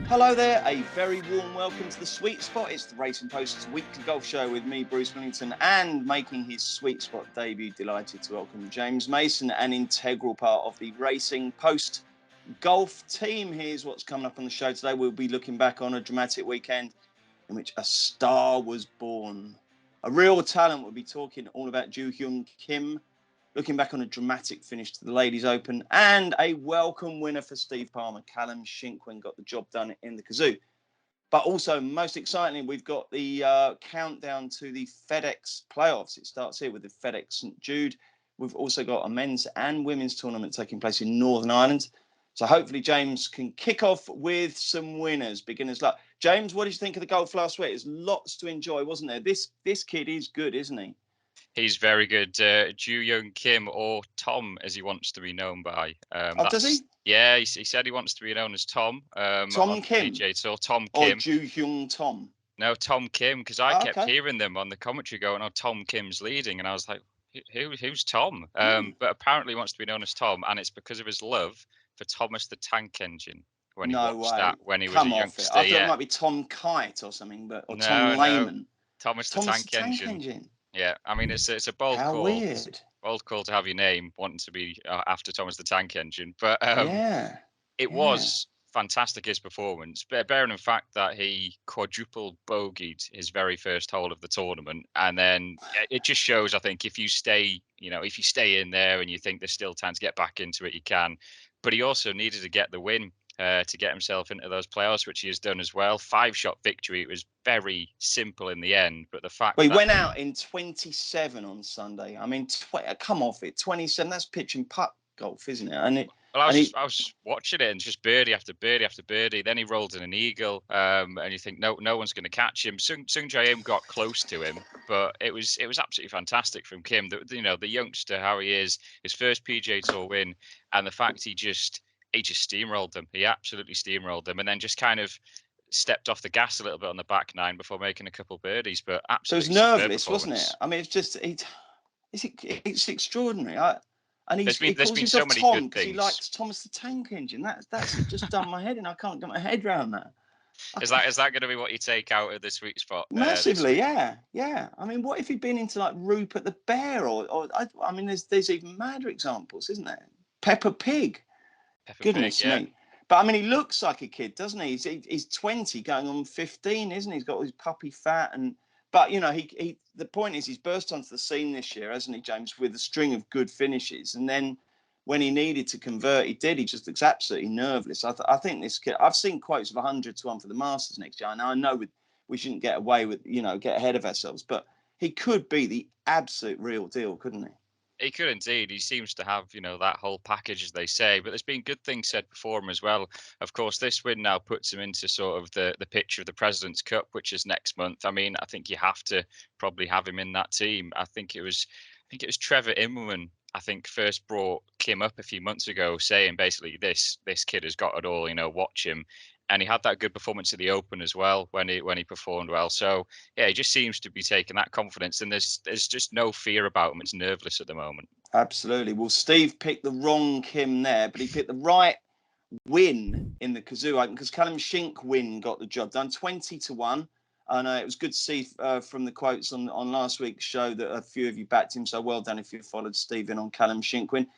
Hello there, a very warm welcome to The Sweet Spot. It's the Racing Post's weekly golf show with me, Bruce Millington, and making his Sweet Spot debut, delighted to welcome James Mason, an integral part of the Racing Post golf team. Here's what's coming up on the show today. We'll be looking back on a dramatic weekend in which a star was born. A real talent. We'll be talking all about Jude Kim, looking back on a dramatic finish to the Ladies Open, and a welcome winner for Steve Palmer. Callum Shinkwin got the job done in the Kazoo. But also, most excitingly, we've got the countdown to the FedEx playoffs. It starts here with the FedEx St. Jude. We've also got a men's and women's tournament taking place in Northern Ireland. So hopefully James can kick off with some winners, beginner's luck. James, what did you think of the golf last week? There's lots to enjoy, wasn't there? This kid is good, isn't he? He's very good. Ju Kim, or Tom, as he wants to be known by. Does he? Yeah, he said he wants to be known as Tom. Tom Kim? PJ Tour. Tom Or Kim. Ju Tom? No, Tom Kim, because I kept hearing them on the commentary going, oh, Tom Kim's leading. And I was like, who's Tom? But apparently he wants to be known as Tom, and it's because of his love for Thomas the Tank Engine. When he watched that when he was a youngster. I thought it might be Tom Kite or something, or Tom Lehman. Thomas the Tank Engine. Yeah, I mean, it's a bold How call. Weird. Bold call to have your name wanting to be after Thomas the Tank Engine. But it was fantastic, his performance. Bearing in fact that he quadruple bogeyed his very first hole of the tournament. And then it just shows, I think, if you stay in there and you think there's still time to get back into it, you can. But he also needed to get the win to get himself into those playoffs, which he has done as well. 5-shot victory. It was very simple in the end, but the fact he went out in 27 on Sunday. I mean, come off it, 27. That's pitch and putt golf, isn't it? And I was watching it and just birdie after birdie after birdie. Then he rolled in an eagle, and you think no one's going to catch him. Sung Jae-im got close to him, but it was absolutely fantastic from Kim. The youngster, how he is, his first PGA Tour win, and the fact he just steamrolled them. He absolutely steamrolled them, and then just kind of stepped off the gas a little bit on the back nine before making a couple birdies. But absolutely, so it was nerveless, wasn't it? I mean, it's just it's extraordinary. And there's been so many Tom good things. He likes Thomas the Tank Engine. That's just done my head in. I can't get my head around that. Is that going to be what you take out of the Sweet Spot? Massively, yeah. I mean, what if he'd been into like Rupert the Bear, or I mean, there's even madder examples, isn't there? Peppa Pig. Goodness me. But I mean, he looks like a kid, doesn't he? He's 20 going on 15, isn't he? He's got all his puppy fat. But, he the point is he's burst onto the scene this year, hasn't he, James, with a string of good finishes. And then when he needed to convert, he did. He just looks absolutely nerveless. I think this kid, I've seen quotes of 100 to 1 for the Masters next year. And I know we shouldn't get away with, get ahead of ourselves. But he could be the absolute real deal, couldn't he? He could indeed. He seems to have, that whole package, as they say. But there's been good things said before him as well. Of course, this win now puts him into sort of the picture of the President's Cup, which is next month. I mean, I think you have to probably have him in that team. I think it was Trevor Immelman, first brought Kim up a few months ago, saying basically this kid has got it all. Watch him. And he had that good performance at the Open as well when he performed well. So yeah, he just seems to be taking that confidence, and there's just no fear about him. It's nerveless at the moment. Absolutely. Well, Steve picked the wrong Kim there, but he picked the right win in the Kazoo Open because Callum Shinkwin got the job done, 20 to 1. And it was good to see from the quotes on last week's show that a few of you backed him. So well done if you followed Stephen on Callum Shinkwin.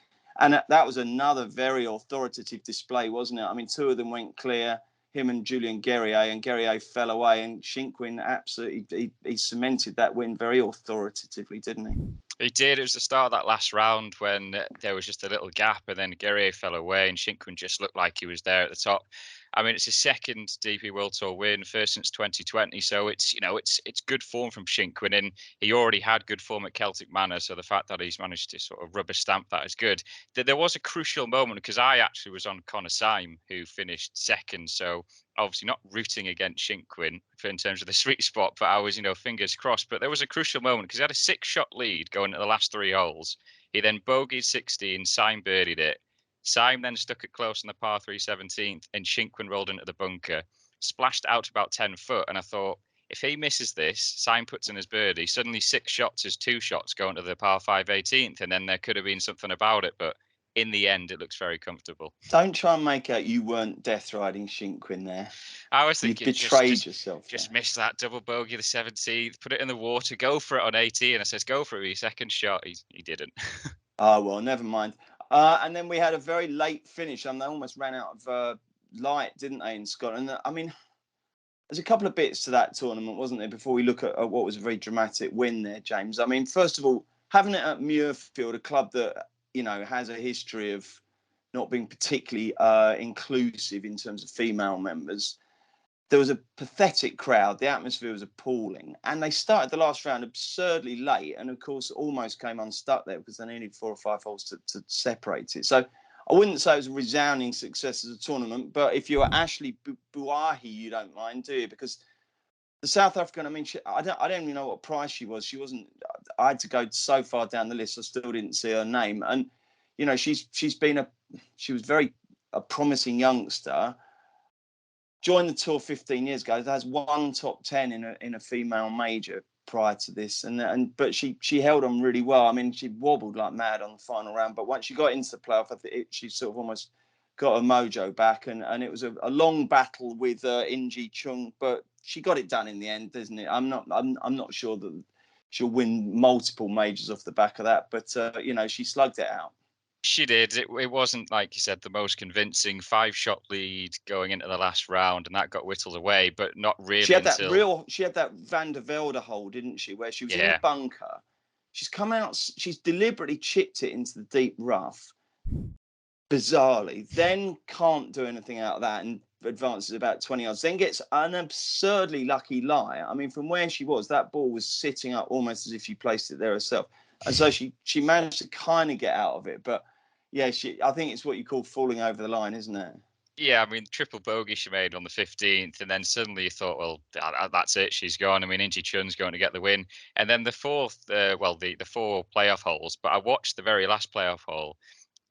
And that was another very authoritative display, wasn't it? I mean, two of them went clear. Him and Julian Guerrier, and Guerrier fell away, and Shinkwin absolutely he cemented that win very authoritatively, didn't he? He did. It was the start of that last round when there was just a little gap, and then Guerrier fell away, and Shinkwin just looked like he was there at the top. I mean, it's his second DP World Tour win, first since 2020. So it's good form from Shinkwin, and he already had good form at Celtic Manor. So the fact that he's managed to sort of rubber stamp that is good. There was a crucial moment because I actually was on Connor Syme, who finished second. So obviously not rooting against Shinkwin in terms of the Sweet Spot, but I was, fingers crossed. But there was a crucial moment because he had a 6-shot lead going at the last 3 holes. He then bogeyed 16, Syme birdied it. Syme then stuck it close on the par 3 17th, and Shinkwin rolled into the bunker, splashed out about 10 foot. And I thought, if he misses this, Syme puts in his birdie, suddenly 6 shots is 2 shots going to the par 5 18th. And then there could have been something about it. But in the end, it looks very comfortable. Don't try and make out you weren't death riding Shinkwin there. I was You've thinking, betrayed yourself just there. miss that double bogey, the 17th, put it in the water, go for it on 18. I says, go for it with your second shot. He didn't. Oh, well, never mind. And then we had a very late finish. They almost ran out of light, didn't they, in Scotland? I mean, there's a couple of bits to that tournament, wasn't there, before we look at what was a very dramatic win there, James? I mean, first of all, having it at Muirfield, a club that, has a history of not being particularly inclusive in terms of female members, there was a pathetic crowd. The atmosphere was appalling. And they started the last round absurdly late and, of course, almost came unstuck there because they needed 4 or 5 holes to separate it. So I wouldn't say it was a resounding success as a tournament, but if you're Ashley Buahi, you don't mind, do you? Because the South African, I mean, I don't even know what price she was. She wasn't. I had to go so far down the list, I still didn't see her name. And she was very a promising youngster. Joined the tour 15 years ago. Has one top 10 in a female major prior to this, but she held on really well. I mean, she wobbled like mad on the final round, but once she got into the playoff, I think she sort of almost got her mojo back, and it was a long battle with Inji Chung, but she got it done in the end, isn't it? I'm not sure that she'll win multiple majors off the back of that, but she slugged it out. She did. It wasn't, like you said, the most convincing 5-shot lead going into the last round, and that got whittled away, but not really She had that Van der Velde hole, didn't she, where she was in a bunker. She's come out, she's deliberately chipped it into the deep rough, bizarrely, then can't do anything out of that and advances about 20 yards, then gets an absurdly lucky lie. I mean, from where she was, that ball was sitting up almost as if she placed it there herself. And so she managed to kind of get out of it. But yeah, I think it's what you call falling over the line, isn't it? Yeah, I mean, triple bogey she made on the 15th, and then suddenly you thought, well, that's it, she's gone. I mean, Inji Chun's going to get the win. And then the fourth, the 4 playoff holes, but I watched the very last playoff hole,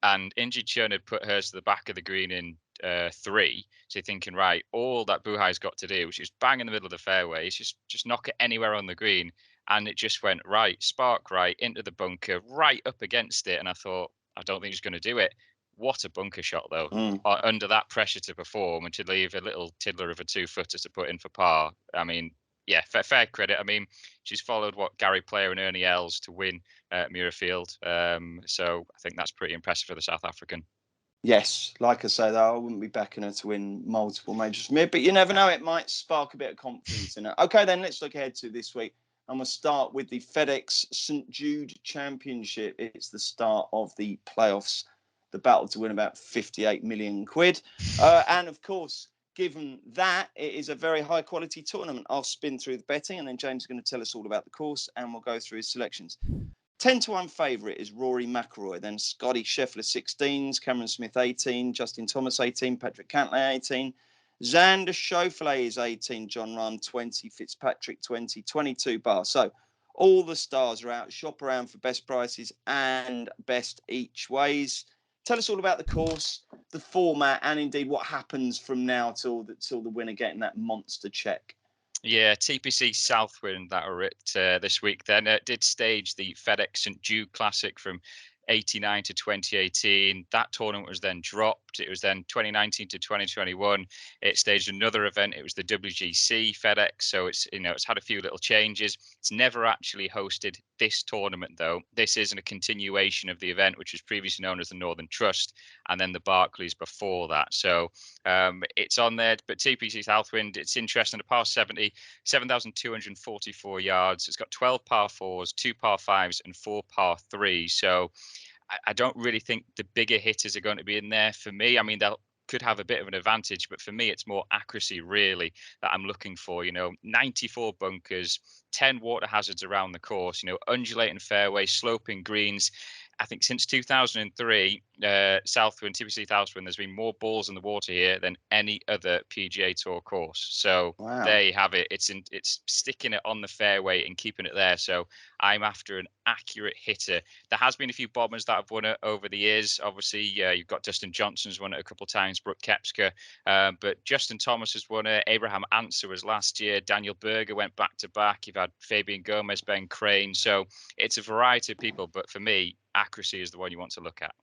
and Inji Chun had put hers to the back of the green in 3. So you're thinking, right, all that Buhai's got to do, which is bang in the middle of the fairway, is just knock it anywhere on the green. And it just went right, spark right, into the bunker, right up against it. And I thought, I don't think he's going to do it. What a bunker shot, though. Under that pressure to perform and to leave a little tiddler of a 2-footer to put in for par. I mean, yeah, fair credit. I mean, she's followed Gary Player and Ernie Els to win Muirfield. So I think that's pretty impressive for the South African. Yes, like I say, though, I wouldn't be backing her to win multiple majors from here, but you never know, it might spark a bit of confidence in her. Okay, then let's look ahead to this week. And we'll start with the FedEx St Jude Championship. It's the start of the playoffs, the battle to win about 58 million quid. And of course, given that, it is a very high quality tournament. I'll spin through the betting and then James is going to tell us all about the course and we'll go through his selections. 10-1 favourite is Rory McIlroy. Then Scotty Scheffler 16s, Cameron Smith 18, Justin Thomas 18, Patrick Cantlay 18, Xander Schauffele is 18, John Rahm 20, Fitzpatrick 20, 22 bar. So all the stars are out. Shop around for best prices and best each ways. Tell us all about the course, the format, and indeed what happens from now till the winner getting that monster check. Yeah, TPC Southwind that are it this week. Then did stage the FedEx St Jude Classic from 89 to 2018. That tournament was then dropped. It was then 2019 to 2021. It staged another event. It was the WGC FedEx. So it's had a few little changes. It's never actually hosted this tournament though. This isn't a continuation of the event, which was previously known as the Northern Trust, and then the Barclays before that. So it's on there. But TPC Southwind, it's interesting. The par 70, 7,244 yards. It's got 12 par 4s, 2 par 5s, and 4 par 3s. So I don't really think the bigger hitters are going to be in there for me. I mean, they'll could have a bit of an advantage, but for me, it's more accuracy really that I'm looking for. 94 bunkers, 10 water hazards around the course, undulating fairway, sloping greens. I think since 2003, Southwind, TPC Southwind, there's been more balls in the water here than any other PGA Tour course. So There you have it. It's sticking it on the fairway and keeping it there. So I'm after an accurate hitter. There has been a few bombers that have won it over the years. Obviously, you've got Dustin Johnson's won it a couple of times, Brooke Koepka, but Justin Thomas has won it. Abraham Ancer was last year. Daniel Berger went back to back. You've had Fabian Gomez, Ben Crane. So it's a variety of people, but for me, accuracy is the one you want to look at.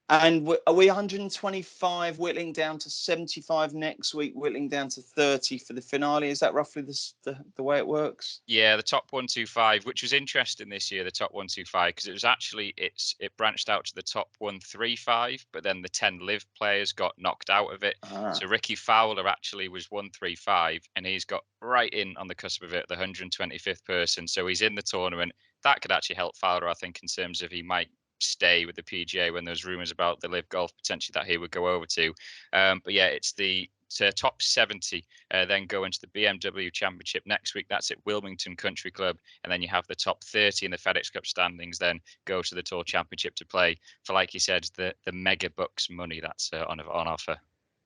And are we 125 whittling down to 75 next week, whittling down to 30 for the finale? Is that roughly the way it works? Yeah, the top 125, which was interesting this year, the top 125, because it was actually it branched out to the top 135, but then the 10 live players got knocked out of it. So Ricky Fowler actually was 135, and he's got right in on the cusp of it, the 125th person. So he's in the tournament. That could actually help Fowler, I think, in terms of he might stay with the PGA when there's rumours about the live golf potentially that he would go over to. But yeah, it's the top 70 then go into the BMW Championship next week. That's at Wilmington Country Club. And then you have the top 30 in the FedEx Cup standings, then go to the Tour Championship to play for, like you said, the mega bucks money that's on offer.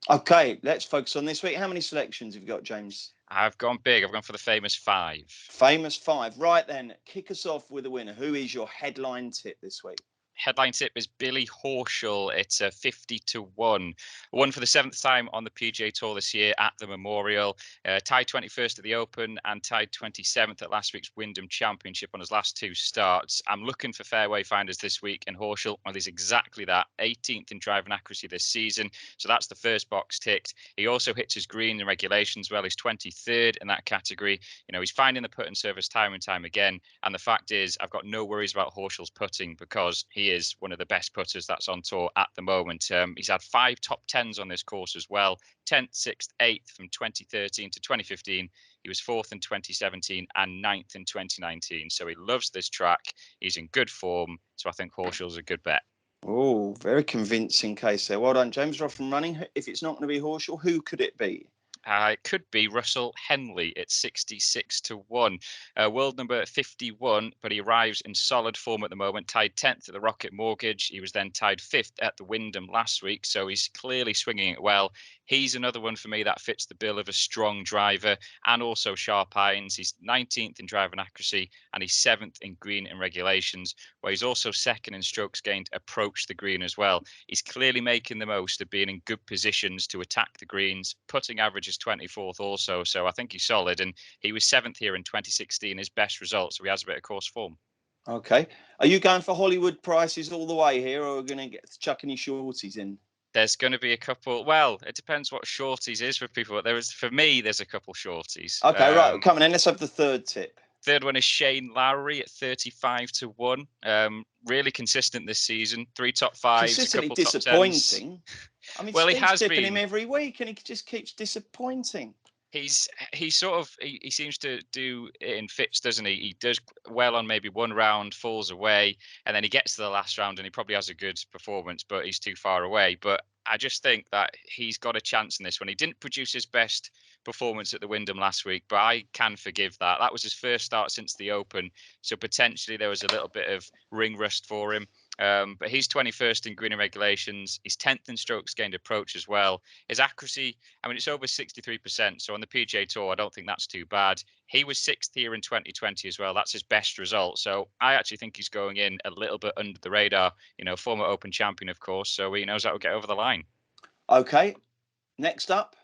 Okay, let's focus on this week. How many selections have you got, James? I've gone big. I've gone for the famous 5. Famous 5. Right then, kick us off with a winner. Who is your headline tip this week? Headline tip is Billy Horschel. It's a 50-1. Won for the 7th time on the PGA Tour this year at the Memorial. Tied 21st at the Open and tied 27th at last week's Wyndham Championship on his last 2 starts. I'm looking for fairway finders this week, and Horschel, well, he's exactly that. 18th in driving accuracy this season. So that's the first box ticked. He also hits his green in regulations well. He's 23rd in that category. You know, he's finding the putting surface time and time again. And the fact is, I've got no worries about Horschel's putting because he is one of the best putters that's on tour at the moment. He's had 5 top 10s on this course as well. 10th, 6th, 8th from 2013 to 2015. He was 4th in 2017 and 9th in 2019. So he loves this track. He's in good form. So I think Horschel's a good bet. Oh, very convincing case there. Well done, James. We're off and running. If it's not going to be Horschel, who could it be? It could be Russell Henley at 66-1. World number 51, but he arrives in solid form at the moment. Tied 10th at the Rocket Mortgage. He was then tied 5th at the Wyndham last week, so he's clearly swinging it well. He's another one for me that fits the bill of a strong driver and also sharp irons. He's 19th in driving accuracy and he's 7th in green in regulations, where he's also 2nd in strokes gained approach the green as well. He's clearly making the most of being in good positions to attack the greens. Putting average is 24th also, so I think he's solid. And he was 7th here in 2016, his best result, so he has a bit of course form. Okay. Are you going for Hollywood prices all the way here, or are we going to get chuck any shorties in? There's going to be a couple. Well, it depends what shorties is for people. But for me, there's a couple shorties. Okay, right. Come on, then let's have the third tip. Third one is Shane Lowry at 35-1. Really consistent this season. 3 top 5s, consistently a couple disappointing. Top 10s. I mean, well, Steve's he has tipping been him every week, and he just keeps disappointing. He seems to do it in fits, doesn't he? He does well on maybe one round, falls away, and then he gets to the last round and he probably has a good performance, but he's too far away. But I just think that he's got a chance in this one. He didn't produce his best performance at the Wyndham last week, but I can forgive that. That was his first start since the Open, so potentially there was a little bit of ring rust for him. But he's 21st in green and regulations. He's 10th in strokes gained approach as well. His accuracy, I mean, it's over 63%. So on the PGA Tour, I don't think that's too bad. He was 6th here in 2020 as well. That's his best result. So I actually think he's going in a little bit under the radar. You know, former Open champion, of course. So he knows how to get over the line. Okay. Next up,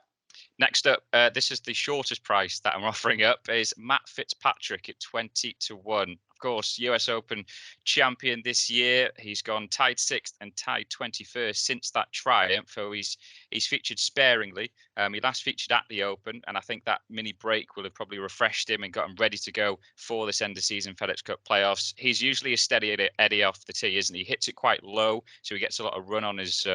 this is the shortest price that I'm offering up, is Matt Fitzpatrick at 20-1. Of course, US Open champion this year. He's gone tied 6th and tied 21st since that triumph. So he's featured sparingly. He last featured at the Open, and I think that mini break will have probably refreshed him and got him ready to go for this end of season FedEx Cup playoffs. He's usually a steady Eddie off the tee, isn't he? He hits it quite low, so he gets a lot of run on his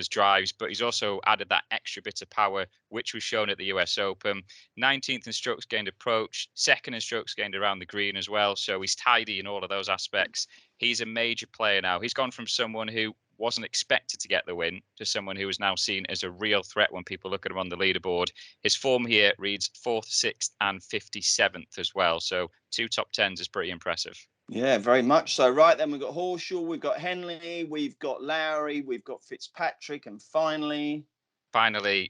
drives. But he's also added that extra bit of power, which was shown at the US Open. 19th in strokes gained approach, 2nd in strokes gained around the green as well. So he's tidy in all of those aspects. He's a major player now. He's gone from someone who wasn't expected to get the win to someone who is now seen as a real threat when people look at him on the leaderboard. His form here reads 4th, 6th and 57th as well. So 2 top 10s is pretty impressive. Yeah, very much so. Right, then we've got Horschel, we've got Henley, we've got Lowry, we've got Fitzpatrick, and finally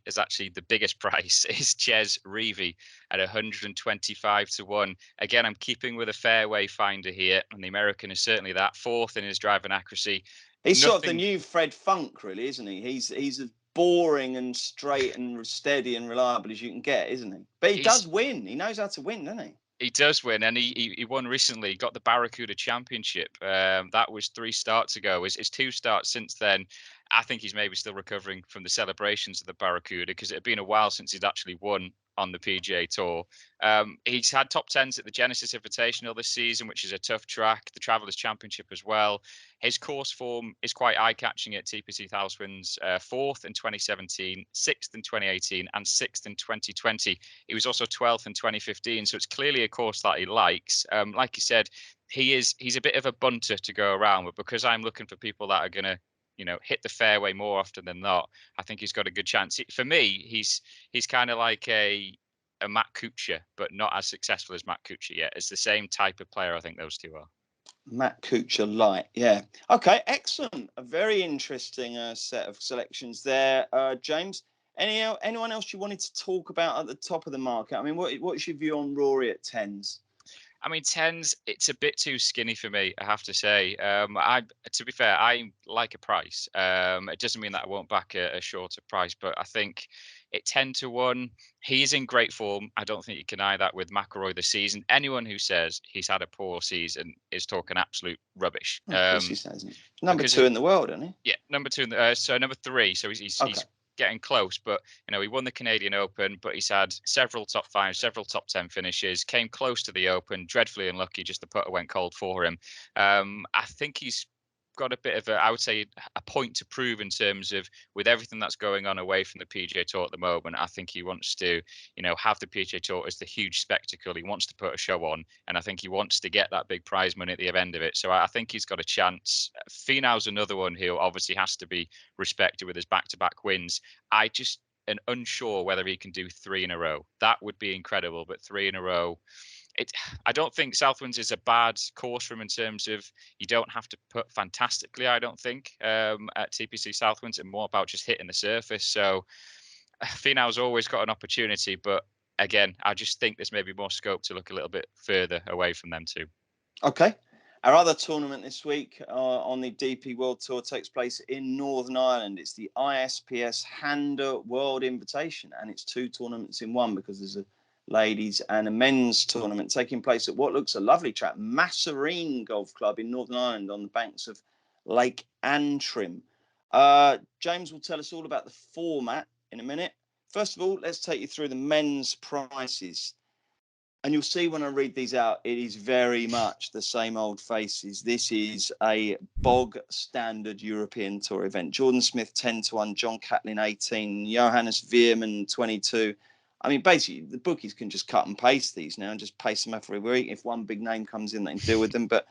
is actually the biggest price is Ches Reavie at 125-1. Again, I'm keeping with a fairway finder here, and the American is certainly that. 4th in his driving accuracy. He's sort of the new Fred Funk, really, isn't he? He's as boring and straight and steady and reliable as you can get, isn't he? But he does win. He knows how to win, doesn't he? He does win, and he won recently. He got the Barracuda Championship. That was 3 starts ago. His 2 starts since then. I think he's maybe still recovering from the celebrations of the Barracuda, because it had been a while since he'd actually won on the PGA Tour. He's had top tens at the Genesis Invitational this season, which is a tough track, the Travelers Championship as well. His course form is quite eye-catching at TPC Southwinds, 4th in 2017, 6th in 2018, and 6th in 2020. He was also 12th in 2015, so it's clearly a course that he likes. Like you said, he's a bit of a bunter to go around, but because I'm looking for people that are going to hit the fairway more often than not, I think he's got a good chance. For me, he's kind of like a Matt Kuchar, but not as successful as Matt Kuchar yet. It's the same type of player, I think those two are. Matt Kuchar light, yeah. Okay, excellent. A very interesting set of selections there, James. Anyone else you wanted to talk about at the top of the market? I mean, what's your view on Rory at tens? I mean, tens, it's a bit too skinny for me, I have to say. To be fair, I like a price. It doesn't mean that I won't back a shorter price, but I think at 10-1, he's in great form. I don't think you can deny that with McIlroy this season. Anyone who says he's had a poor season is talking absolute rubbish. Of course he hasn't. Number 2 in the world, isn't he? Yeah, number 2 in the so number 3. So he's getting close, but he won the Canadian Open, but he's had several top 5, several top 10 finishes, came close to the Open, dreadfully unlucky, just the putter went cold for him. I think he's got a bit of I would say a point to prove in terms of, with everything that's going on away from the PGA Tour at the moment. I think he wants to, have the PGA Tour as the huge spectacle. He wants to put a show on, and I think he wants to get that big prize money at the end of it. So I think he's got a chance. Finau's another one who obviously has to be respected with his back-to-back wins. I just am unsure whether he can do 3 in a row. That would be incredible, but 3 in a row, I don't think Southwinds is a bad course for him in terms of you don't have to put fantastically, I don't think, at TPC Southwinds, and more about just hitting the surface. So Finau's always got an opportunity, but again, I just think there's maybe more scope to look a little bit further away from them too. Okay. Our other tournament this week on the DP World Tour takes place in Northern Ireland. It's the ISPS Handa World Invitation, and it's 2 tournaments in one, because there's a ladies and a men's tournament taking place at what looks a lovely track, Masserine Golf Club in Northern Ireland on the banks of Lake Antrim. James will tell us all about the format in a minute. First of all, let's take you through the men's prices. And you'll see when I read these out, it is very much the same old faces. This is a bog standard European Tour event. Jordan Smith 10-1, John Catlin 18, Johannes Veerman 22. I mean, basically, the bookies can just cut and paste these now and just paste them every week. If one big name comes in, they can deal with them. But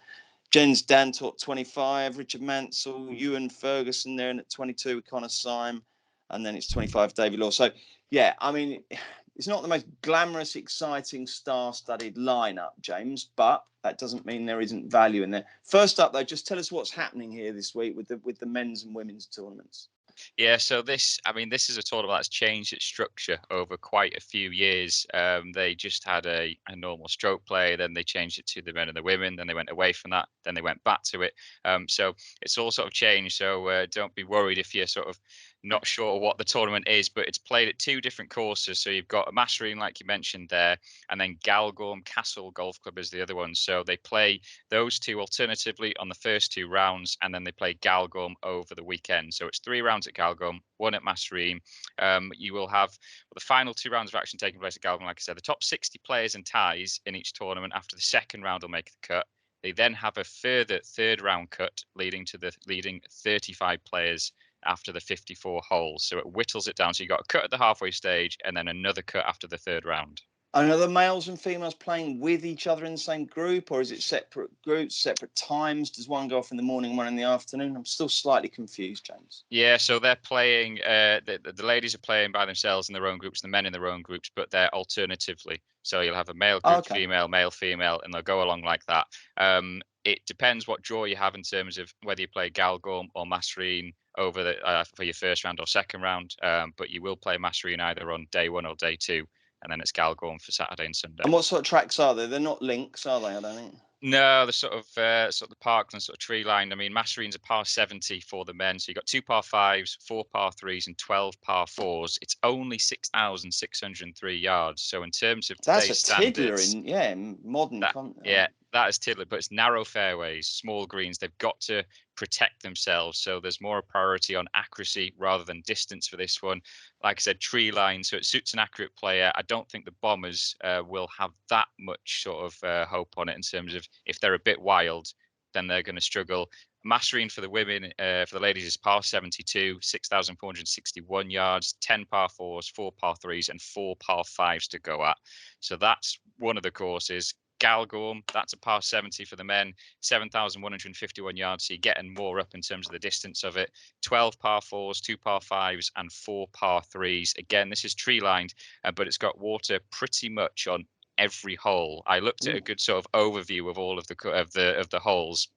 Jens Dantot 25, Richard Mansell, Ewan Ferguson there at 22 with Connor Syme, and then it's 25 David Law. So, yeah, I mean, it's not the most glamorous, exciting, star-studded lineup, James, but that doesn't mean there isn't value in there. First up, though, just tell us what's happening here this week with the men's and women's tournaments. Yeah, so this is a tournament that's changed its structure over quite a few years. They just had a normal stroke play, then they changed it to the men and the women, then they went away from that, then they went back to it. So it's all sort of changed. So don't be worried if you're sort of not sure what the tournament is, but it's played at 2 different courses. So you've got Masserine, like you mentioned there, and then Galgorm Castle Golf Club is the other one. So they play those 2 alternatively on the first 2 rounds, and then they play Galgorm over the weekend. So it's 3 rounds at Galgorm, 1 at Masserine. You will have the final 2 rounds of action taking place at Galgorm. Like I said, the top 60 players and ties in each tournament after the second round will make the cut. They then have a further 3rd round cut leading to the leading 35 players after the 54 holes. So it whittles it down. So you've got a cut at the halfway stage and then another cut after the 3rd round. And are the males and females playing with each other in the same group, or is it separate groups, separate times? Does one go off in the morning, one in the afternoon? I'm still slightly confused, James. Yeah, so they're playing, the ladies are playing by themselves in their own groups, the men in their own groups, but they're alternatively. So you'll have a male group, female, male, female, and they'll go along like that. It depends what draw you have in terms of whether you play Galgorm or Masserine over the for your first round or second round, but you will play Masserine either on day 1 or day 2, and then it's Galgorm for Saturday and Sunday. And what sort of tracks are they? They're not links, are they? I don't think. No, the sort of the parkland sort of tree line. I mean, Masserine's a par 70 for the men, so you've got 2 par 5s, 4 par 3s, and 12 par 4s. It's only 6,603 yards. So in terms of that's today's a tiddler standards, in modern content. Yeah, That is Tiddler, but it's narrow fairways, small greens. They've got to protect themselves. So there's more a priority on accuracy rather than distance for this one. Like I said, tree line, so it suits an accurate player. I don't think the Bombers will have that much sort of hope on it in terms of if they're a bit wild, then they're going to struggle. Mastering for the women, for the ladies, is par 72, 6,461 yards, 10 par 4s, 4 par 3s, and 4 par 5s to go at. So that's one of the courses. Galgorm, that's a par 70 for the men, 7,151 yards. So you're getting more up in terms of the distance of it. 12 par 4s, 2 par 5s, and 4 par 3s. Again, this is tree lined, but it's got water pretty much on every hole. I looked at a good sort of overview of all of the holes,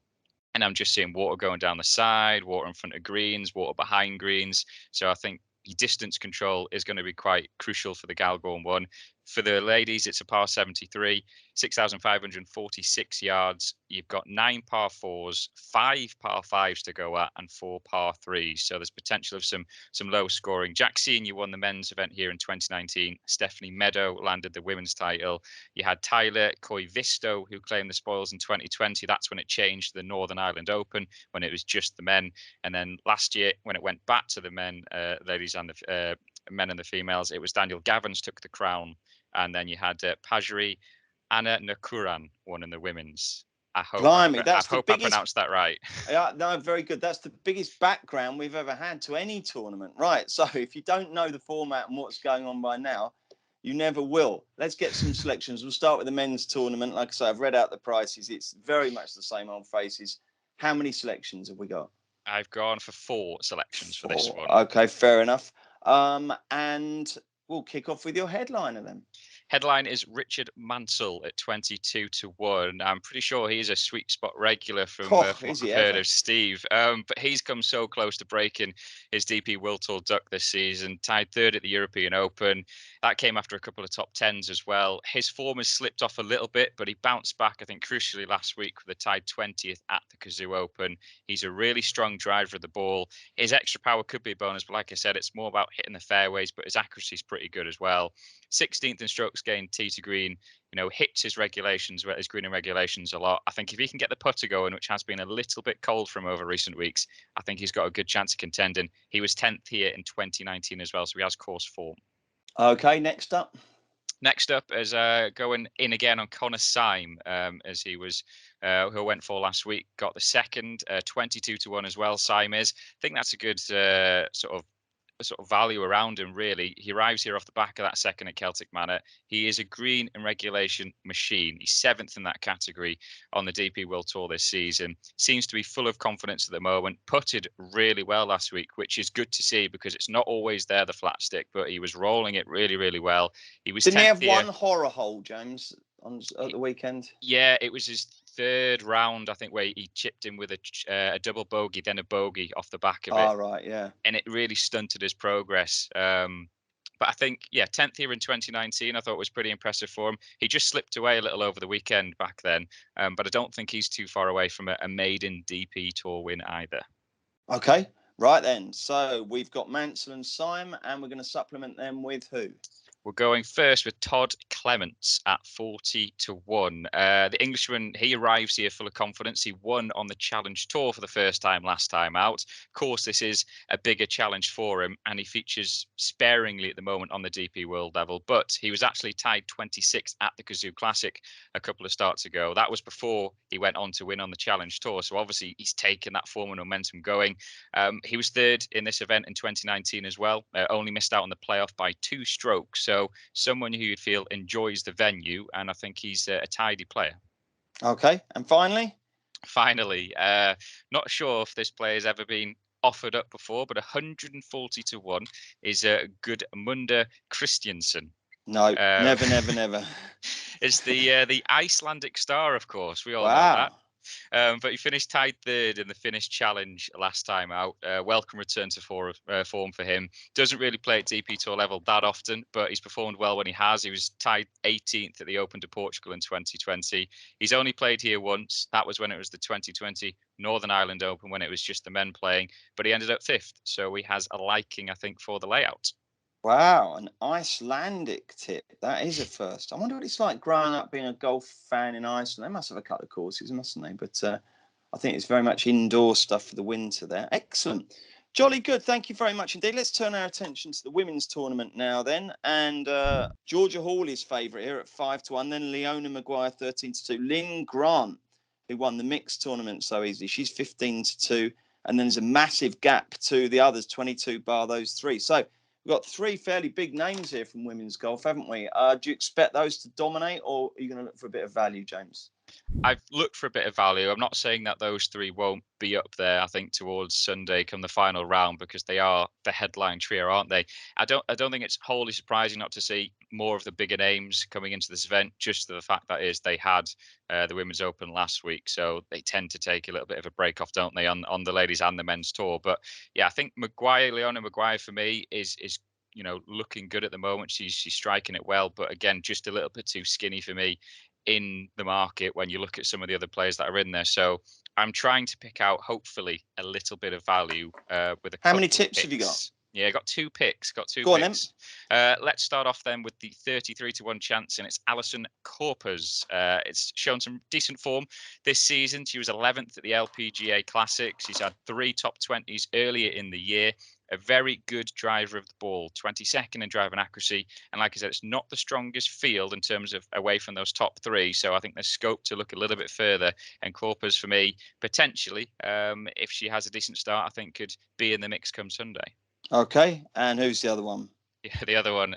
and I'm just seeing water going down the side, water in front of greens, water behind greens. So I think your distance control is going to be quite crucial for the Galgorm one. For the ladies, it's a par 73, 6,546 yards. You've got 9 par 4s, 5 par 5s to go at, and 4 par 3s. So there's potential of some low scoring. Jack Senior won the men's event here in 2019. Stephanie Meadow landed the women's title. You had Tyler Koivisto, who claimed the spoils in 2020. That's when it changed to the Northern Ireland Open, when it was just the men. And then last year, when it went back to the men, ladies and the men and the females, it was Daniel Gavins took the crown. And then you had Pajari Anna Nakuran won in the women's. I hope I pronounced that right. Yeah, no, very good. That's the biggest background we've ever had to any tournament. Right. So if you don't know the format and what's going on by now, you never will. Let's get some selections. We'll start with the men's tournament. Like I say, I've read out the prices. It's very much the same old faces. How many selections have we got? I've gone for 4 selections for this one. Okay, fair enough. And we'll kick off with your headliner then. Headline is Richard Mansell at 22-1. I'm pretty sure he's a sweet spot regular from what I've heard of Steve. But he's come so close to breaking his DP World Tour duck this season, tied 3rd at the European Open. That came after a couple of top 10s as well. His form has slipped off a little bit, but he bounced back, I think, crucially last week with a tied 20th at the Kazoo Open. He's a really strong driver of the ball. His extra power could be a bonus, but like I said, it's more about hitting the fairways, but his accuracy is pretty good as well. 16th in strokes gained tee to green, hits his green and regulations a lot. I think if he can get the putter going, which has been a little bit cold for him over recent weeks, I think he's got a good chance of contending. He was 10th here in 2019 as well, so he has course form. Okay, next up is going in again on Connor Syme, as he was who I went for last week, got the second, 22-1 as well. Syme is. I think that's a good sort of value around him, really. He arrives here off the back of that second at Celtic Manor. He is a green and regulation machine. He's 7th in that category on the DP World Tour this season. Seems to be full of confidence at the moment. Putted really well last week, which is good to see because it's not always there, the flat stick, but he was rolling it really, really well. He was Didn't he have one horror hole, James, at the weekend? Yeah, it was his 3rd round, I think, where he chipped in with a double bogey, then a bogey off the back of it. Oh, right, yeah. And it really stunted his progress. But I think, 10th here in 2019, I thought was pretty impressive for him. He just slipped away a little over the weekend back then, but I don't think he's too far away from a maiden DP Tour win either. Okay, right then. So we've got Mansell and Syme, and we're going to supplement them with who? We're going first with Todd Clements at 40-1. The Englishman, he arrives here full of confidence. He won on the Challenge Tour for the first time last time out. Of course, this is a bigger challenge for him, and he features sparingly at the moment on the DP World level. But he was actually tied 26th at the Kazoo Classic a couple of starts ago. That was before he went on to win on the Challenge Tour. So obviously, he's taken that form and momentum going. He was 3rd in this event in 2019 as well. Only missed out on the playoff by 2 strokes. So someone who you feel enjoys the venue, and I think he's a tidy player. Okay, and finally, not sure if this player has ever been offered up before, but 140-1 is a good Munda Christiansen. No, never. It's the Icelandic star, of course. We all know that. But he finished tied 3rd in the Finnish Challenge last time out. Welcome return to form for him. Doesn't really play at DP Tour level that often, but he's performed well when he has. He was tied 18th at the Open de Portugal in 2020. He's only played here once. That was when it was the 2020 Northern Ireland Open, when it was just the men playing. But he ended up 5th, so he has a liking, I think, for the layout. Wow, an Icelandic tip. That is a first. I wonder what it's like growing up being a golf fan in Iceland. They must have a couple of courses, mustn't they? But I think it's very much indoor stuff for the winter there. Excellent. Jolly good. Thank you very much indeed. Let's turn our attention to the women's tournament now then. And Georgia Hall is favourite here at 5-1. Then Leona Maguire 13-2. Lynn Grant, who won the mixed tournament so easily, she's 15-2. And then there's a massive gap to the others, 22 bar those three. So we've got three fairly big names here from women's golf, haven't we? Do you expect those to dominate, or are you going to look for a bit of value, James? I've looked for a bit of value. I'm not saying that those three won't be up there, I think, towards Sunday come the final round, because they are the headline trio, aren't they? I don't think it's wholly surprising not to see more of the bigger names coming into this event, just to the fact that is they had the Women's Open last week. So they tend to take a little bit of a break off, don't they, on the ladies and the men's tour. But yeah, I think Leona Maguire for me is looking good at the moment. She's striking it well, but again, just a little bit too skinny for me in the market when you look at some of the other players that are in there. So I'm trying to pick out, hopefully, a little bit of value with a How couple many of tips picks. have you got? Yeah, got two picks. Go on, then. Let's start off then with the 33-1 chance, and it's Alison Corpers. It's shown some decent form this season. She was 11th at the LPGA Classic. She's had 3 top 20s earlier in the year. A very good driver of the ball, 22nd in driving accuracy. And like I said, it's not the strongest field in terms of away from those top 3. So I think there's scope to look a little bit further. And Corpers, for me, potentially, if she has a decent start, I think could be in the mix come Sunday. Okay, and who's the other one? Yeah, the other one,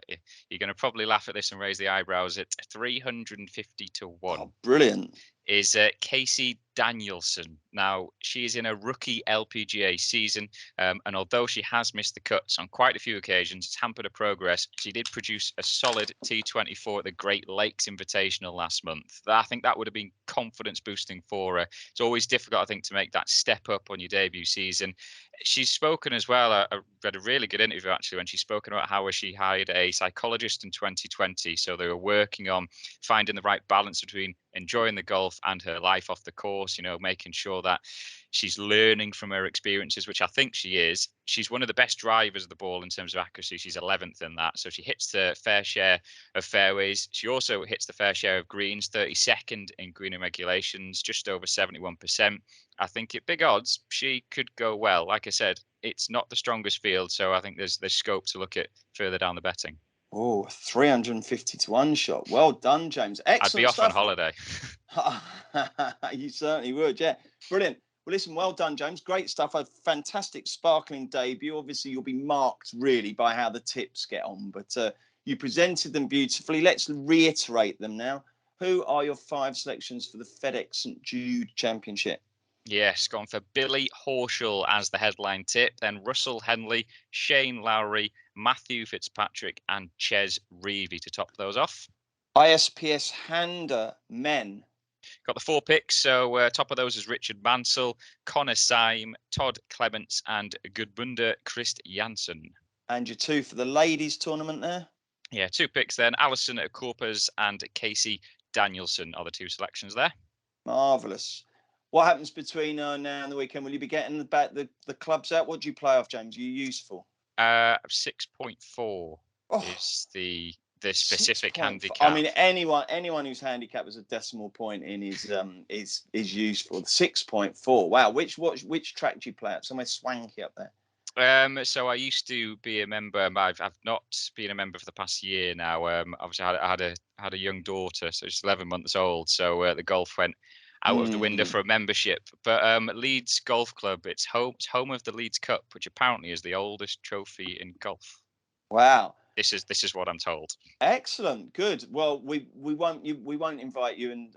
you're going to probably laugh at this and raise the eyebrows at 350-1. Oh, brilliant. Is Casey Danielson. Now, she is in a rookie LPGA season, and although she has missed the cuts on quite a few occasions, it's hampered her progress. She did produce a solid T24 at the Great Lakes Invitational last month. I think that would have been confidence boosting for her. It's always difficult, I think, to make that step up on your debut season. She's spoken as well. I read a really good interview actually when she's spoken about how she hired a psychologist in 2020. So they were working on finding the right balance between enjoying the golf and her life off the course, making sure that she's learning from her experiences, which I think she is. She's one of the best drivers of the ball in terms of accuracy. She's 11th in that. So she hits the fair share of fairways. She also hits the fair share of greens, 32nd in green and regulations, just over 71%. I think at big odds, she could go well. Like I said, it's not the strongest field. So I think there's scope to look at further down the betting. Oh, 350-1 shot. Well done, James. Excellent. I'd be off stuff. on holiday. You certainly would. Yeah. Brilliant. Well, listen, well done, James. Great stuff. A fantastic, sparkling debut. Obviously, you'll be marked really by how the tips get on, but you presented them beautifully. Let's reiterate them now. Who are your 5 selections for the FedEx St Jude Championship? Yes, gone for Billy Horschel as the headline tip, then Russell Henley, Shane Lowry, Matthew Fitzpatrick, and Ches Reavie to top those off. ISPS Handa men. Got the 4 picks. So top of those is Richard Mansell, Connor Syme, Todd Clements, and Gudmunda Christ Janssen. And your 2 for the ladies tournament there? Yeah, 2 picks then. Alison Corpers and Casey Danielson are the 2 selections there. Marvellous. What happens between now and the weekend? Will you be getting the clubs out? What do you play off, James? Are you useful? 6.4 is the specific handicap. I mean, anyone whose handicap is a decimal point in is useful. 6.4. Wow. Which track do you play at? Somewhere swanky up there. So I used to be a member. I've not been a member for the past year now. Obviously, I had a young daughter, so she's 11 months old. So the golf went out of the window for a membership. But Leeds Golf Club, it's home of the Leeds Cup, which apparently is the oldest trophy in golf. Wow. This is what I'm told. Excellent, good. Well, we won't invite you, and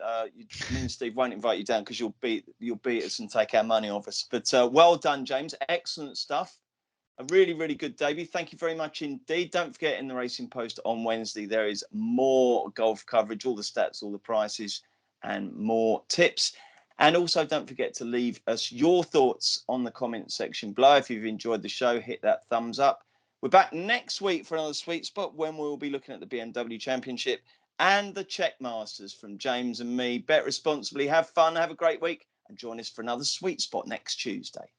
me and Steve won't invite you down because you'll beat us and take our money off us. But well done, James. Excellent stuff. A really, really good debut. Thank you very much indeed. Don't forget, in the Racing Post on Wednesday, there is more golf coverage, all the stats, all the prices, and more tips. And also, don't forget to leave us your thoughts on the comment section below. If you've enjoyed the show, hit that thumbs up. We're back next week for another sweet spot when we'll be looking at the BMW Championship and the Czech Masters from James and me. Bet responsibly, have fun, have a great week, and join us for another sweet spot next Tuesday.